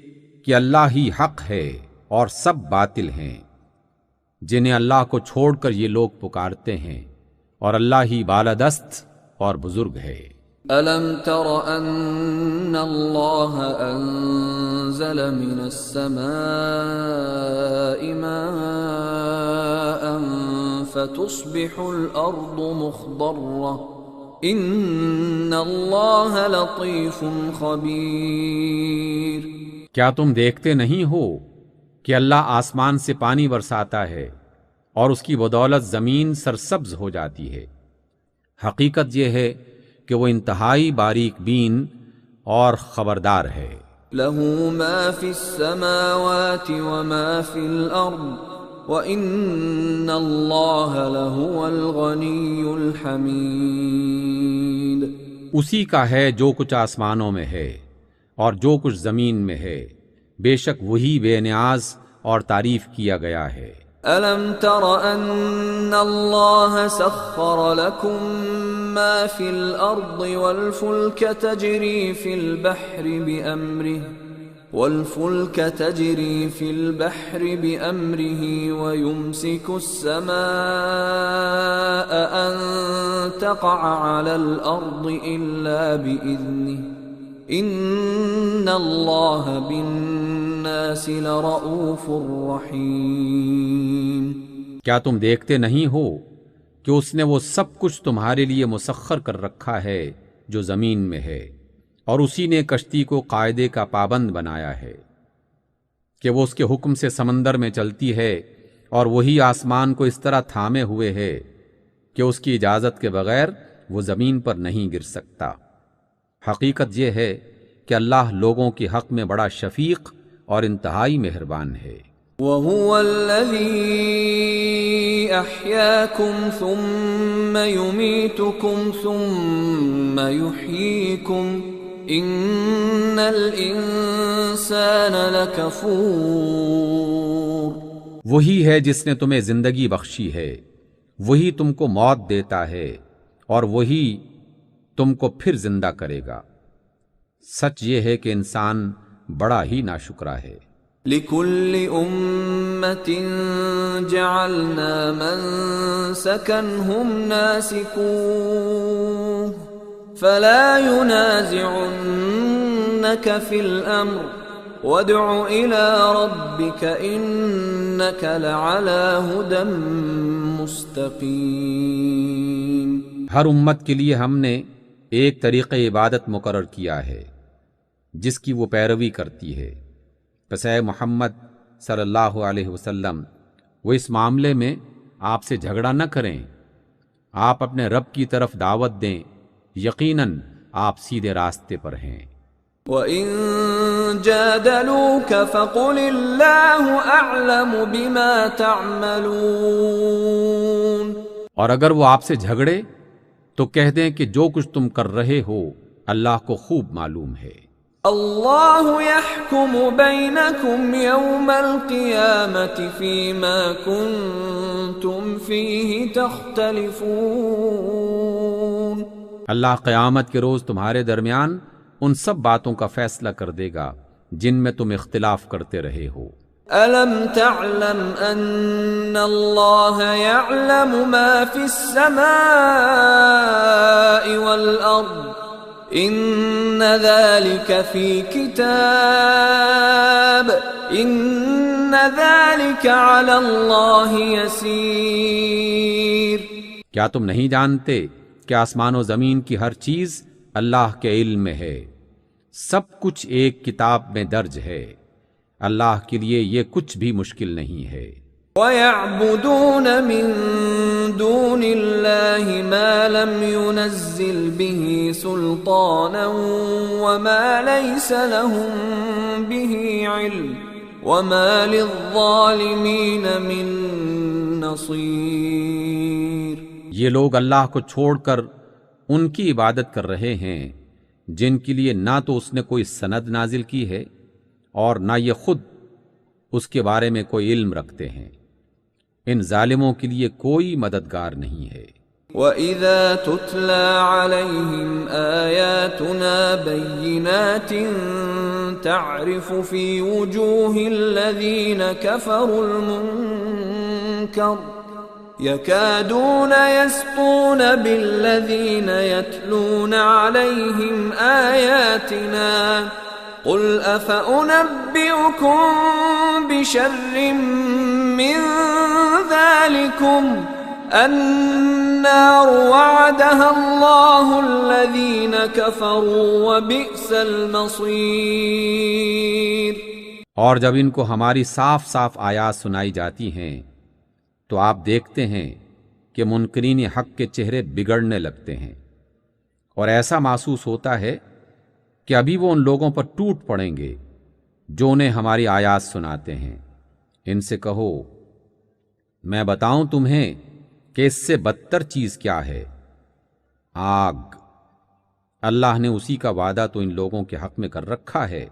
کہ اللہ ہی حق ہے اور سب باطل ہیں، جنہیں اللہ کو چھوڑ کر یہ لوگ پکارتے ہیں، اور اللہ ہی بالادست اور بزرگ ہے۔ أَلَمْ تَرَ أَنَّ اللَّهَ أَنزَلَ مِنَ السَّمَاءِ مَاءً فَتُصْبِحُ الْأَرْضُ مُخْضَرَّةً إِنَّ اللَّهَ لَطِيفٌ خَبِيرٌ۔ کیا تم دیکھتے نہیں ہو کہ اللہ آسمان سے پانی برساتا ہے اور اس کی بدولت زمین سرسبز ہو جاتی ہے۔ حقیقت یہ ہے کہ وہ انتہائی باریک بین اور خبردار ہے۔ له ما في السماوات وما في الأرض وَإِنَّ اللَّهَ لَهُوَ الْغَنِيُّ الْحَمِيدُ۔ اسی کا ہے جو کچھ آسمانوں میں ہے اور جو کچھ زمین میں ہے، بے شک وہی بے نیاز اور تعریف کیا گیا ہے۔ أَلَمْ تَرَ أَنَّ اللَّهَ سَخَّرَ لَكُم مَّا فِي الْأَرْضِ وَالْفُلْكَ تَجْرِي فِي الْبَحْرِ بِأَمْرِهِ وَيُمْسِكُ السَّمَاءَ أَن تَقَعَ عَلَى الْأَرْضِ إِلَّا بِإِذْنِهِ إِنَّ اللَّهَ بِالنَّاسِ لَرَءُوفٌ رَحِيمٌ۔ کیا تم دیکھتے نہیں ہو کہ اس نے وہ سب کچھ تمہارے لیے مسخر کر رکھا ہے جو زمین میں ہے، اور اسی نے کشتی کو قاعدے کا پابند بنایا ہے کہ وہ اس کے حکم سے سمندر میں چلتی ہے، اور وہی آسمان کو اس طرح تھامے ہوئے ہے کہ اس کی اجازت کے بغیر وہ زمین پر نہیں گر سکتا۔ حقیقت یہ ہے کہ اللہ لوگوں کے حق میں بڑا شفیق اور انتہائی مہربان ہے۔ وَهُوَ الَّذِي أَحْيَاكُمْ ثُمَّ يُمِيتُكُمْ ثُمَّ يُحْيِيكُمْ إِنَّ الْإِنسَانَ لَكَفُورٌ۔ وہی ہے جس نے تمہیں زندگی بخشی ہے، وہی تم کو موت دیتا ہے، اور وہی تم کو پھر زندہ کرے گا۔ سچ یہ ہے کہ انسان بڑا ہی ناشکرا ہے۔ لِكُلِّ أُمَّةٍ جَعَلْنَا مَنسَكًا هُمْ نَاسِكُوهُ فَلَا يُنَازِعُنَّكَ فِي الْأَمْرِ وَادْعُ إِلَى رَبِّكَ إِنَّكَ لَعَلَى هُدًى مُسْتَقِيمٍ۔ ہر امت کے لیے ہم نے ایک طریقہ عبادت مقرر کیا ہے جس کی وہ پیروی کرتی ہے، پس اے محمد صلی اللہ علیہ وسلم وہ اس معاملے میں آپ سے جھگڑا نہ کریں، آپ اپنے رب کی طرف دعوت دیں، یقیناً آپ سیدھے راستے پر ہیں۔ وَإِن جَادَلُوكَ فَقُلِ اللَّهُ أَعْلَمُ بِمَا تَعْمَلُونَ۔ اور اگر وہ آپ سے جھگڑے تو کہہ دیں کہ جو کچھ تم کر رہے ہو اللہ کو خوب معلوم ہے۔ اللہ يحكم بينكم يوم القيامة فيما كنتم فيه تختلفون۔ اللہ قیامت کے روز تمہارے درمیان ان سب باتوں کا فیصلہ کر دے گا جن میں تم اختلاف کرتے رہے ہو۔ أَلَمْ تَعْلَمْ أَنَّ اللَّهَ يَعْلَمُ مَا فِي السَّمَاءِ وَالْأَرْضِ إِنَّ ذَلِكَ فِي كِتَابٍ إِنَّ ذَلِكَ عَلَى اللَّهِ يَسِيرٌ۔ کیا تم نہیں جانتے کہ آسمان و زمین کی ہر چیز اللہ کے علم میں ہے، سب کچھ ایک کتاب میں درج ہے، اللہ کے لیے یہ کچھ بھی مشکل نہیں ہے۔ وَيَعْبُدُونَ مِن دُونِ اللَّهِ مَا لَمْ يُنَزِّلْ بِهِ سُلْطَانًا وَمَا لَيْسَ لَهُم بِهِ عِلْمٌ وَمَا لِلظَّالِمِينَ مِن نَصِيرٍ۔ یہ لوگ اللہ کو چھوڑ کر ان کی عبادت کر رہے ہیں جن کے لیے نہ تو اس نے کوئی سند نازل کی ہے اور نہ یہ خود اس کے بارے میں کوئی علم رکھتے ہیں، ان ظالموں کے لیے کوئی مددگار نہیں ہے۔ وَإِذَا تُتْلَى عَلَيْهِمْ آيَاتُنَا بَيِّنَاتٍ تَعْرِفُ فِي وُجُوهِ الَّذِينَ كَفَرُوا الْمُنكَرَ يَكَادُونَ يَسْطُونَ بِالَّذِينَ يَتْلُونَ عَلَيْهِمْ آيَاتِنَا قُلْ أَفَأُنَبِّئُكُم بِشَرٍّ مِّن ذَلِكُمْ النَّارُ وَعَدَهَا اللَّهُ الَّذِينَ كَفَرُوا وَبِئْسَ الْمَصِيرُ۔ اور جب ان کو ہماری صاف صاف آیات سنائی جاتی ہیں تو آپ دیکھتے ہیں کہ منکرین حق کے چہرے بگڑنے لگتے ہیں، اور ایسا محسوس ہوتا ہے کہ ابھی وہ ان لوگوں پر ٹوٹ پڑیں گے جو انہیں ہماری آیات سناتے ہیں۔ ان سے کہو، میں بتاؤں تمہیں کہ اس سے بدتر چیز کیا ہے؟ آگ۔ اللہ نے اسی کا وعدہ تو ان لوگوں کے حق میں کر رکھا ہے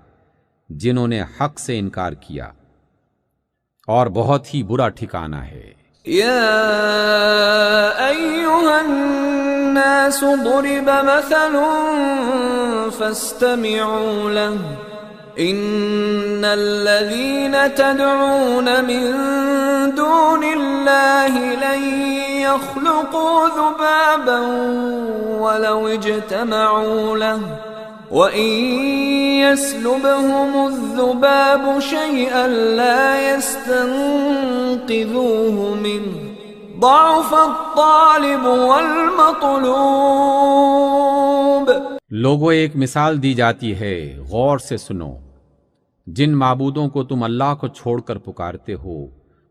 جنہوں نے حق سے انکار کیا، اور بہت ہی برا ٹھکانہ ہے۔ يا أيها الناس ضرب مثل فاستمعوا له إن الذين تدعون من دون الله لن يخلقوا ذبابا ولو اجتمعوا له وَإِن يَسْلُبْهُمُ الذُّبَابُ شَيْئًا لَا يَسْتَنقِذُوهُ مِنْهُ ضَعُفَ الطَّالِبُ وَالْمَطْلُوبُ۔ لوگوں، ایک مثال دی جاتی ہے، غور سے سنو۔ جن معبودوں کو تم اللہ کو چھوڑ کر پکارتے ہو،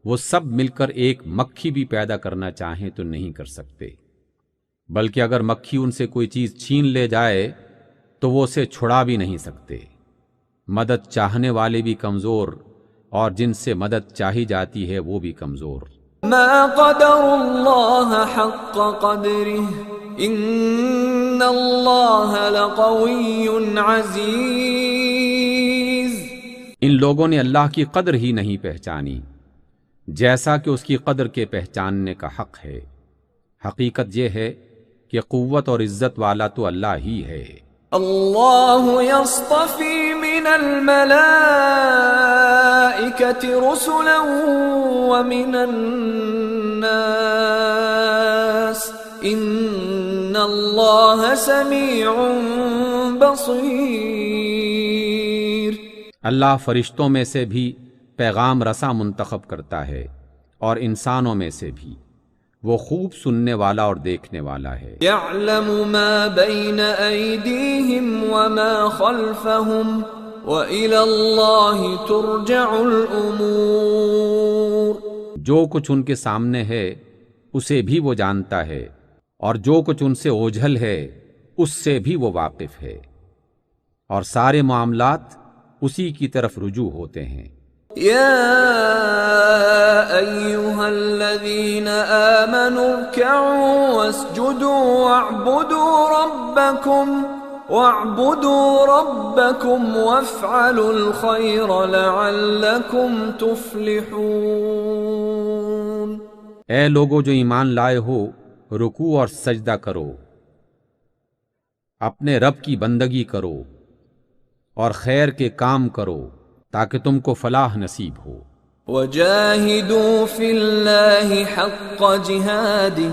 وہ سب مل کر ایک مکھی بھی پیدا کرنا چاہیں تو نہیں کر سکتے، بلکہ اگر مکھی ان سے کوئی چیز چھین لے جائے تو وہ اسے چھڑا بھی نہیں سکتے۔ مدد چاہنے والے بھی کمزور، اور جن سے مدد چاہی جاتی ہے وہ بھی کمزور۔ ما قدر اللہ حق قدره ان اللہ لقوی عزیز۔ ان لوگوں نے اللہ کی قدر ہی نہیں پہچانی جیسا کہ اس کی قدر کے پہچاننے کا حق ہے۔ حقیقت یہ ہے کہ قوت اور عزت والا تو اللہ ہی ہے۔ اللہ یصطفی من الملائکة رسلا ومن الناس ان اللہ سمیع بصیر۔ اللہ فرشتوں میں سے بھی پیغام رساں منتخب کرتا ہے اور انسانوں میں سے بھی، وہ خوب سننے والا اور دیکھنے والا ہے۔ یعلم ما بین ایدیہم وما خلفہم وإلی اللہ ترجع الامور۔ جو کچھ ان کے سامنے ہے اسے بھی وہ جانتا ہے، اور جو کچھ ان سے اوجھل ہے اس سے بھی وہ واقف ہے، اور سارے معاملات اسی کی طرف رجوع ہوتے ہیں۔ یا ایہا الذین آمنوا ارکعوا واسجدوا واعبدوا ربکم وافعلوا الخیر لعلکم تفلحون۔ اے لوگو جو ایمان لائے ہو، رکوع اور سجدہ کرو، اپنے رب کی بندگی کرو اور خیر کے کام کرو تاکہ تم کو فلاح نصیب ہو۔ وَجَاهِدُوا فِي اللَّهِ حَقَّ جِهَادِهِ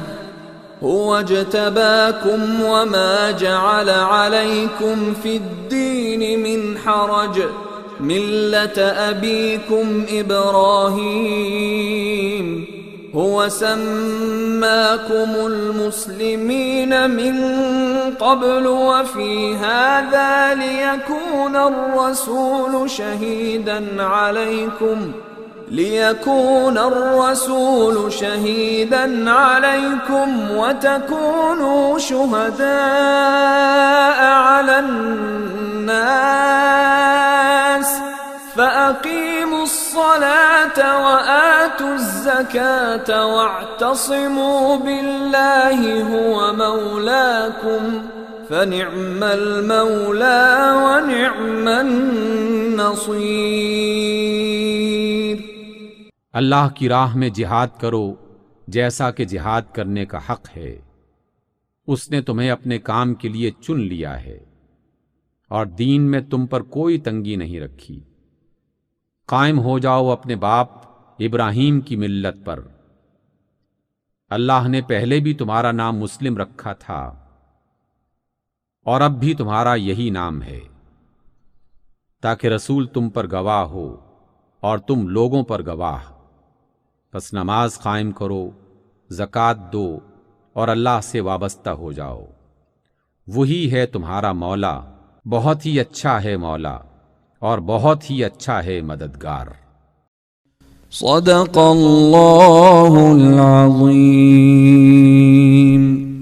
هُوَ اجْتَبَاكُمْ وَمَا جَعَلَ عَلَيْكُمْ فِي الدِّينِ مِنْ حَرَجٍ مِلَّةَ أَبِيكُمْ إِبْرَاهِيمَ هُوَ سَمَّاكُمُ الْمُسْلِمِينَ مِنْ قَبْلُ وَفِي هَذَا لِيَكُونَ الرَّسُولُ شَهِيدًا عَلَيْكُمْ وَتَكُونُوا شُهَدَاءَ عَلَى النَّاسِ فَأَقِيمُوا الصَّلَاةَ وَآتُوا الزَّكَاةَ وَاعْتَصِمُوا بِاللَّهِ هُوَ مَوْلَاكُمْ فَنِعْمَ الْمَوْلَى وَنِعْمَ النَّصِيرُ۔ اللہ کی راہ میں جہاد کرو جیسا کہ جہاد کرنے کا حق ہے۔ اس نے تمہیں اپنے کام کے لیے چن لیا ہے، اور دین میں تم پر کوئی تنگی نہیں رکھی۔ قائم ہو جاؤ اپنے باپ ابراہیم کی ملت پر۔ اللہ نے پہلے بھی تمہارا نام مسلم رکھا تھا، اور اب بھی تمہارا یہی نام ہے، تاکہ رسول تم پر گواہ ہو اور تم لوگوں پر گواہ۔ پس نماز قائم کرو، زکوٰۃ دو، اور اللہ سے وابستہ ہو جاؤ۔ وہی ہے تمہارا مولا، بہت ہی اچھا ہے مولا، اور بہت ہی اچھا ہے مددگار۔ صدق اللہ العظیم.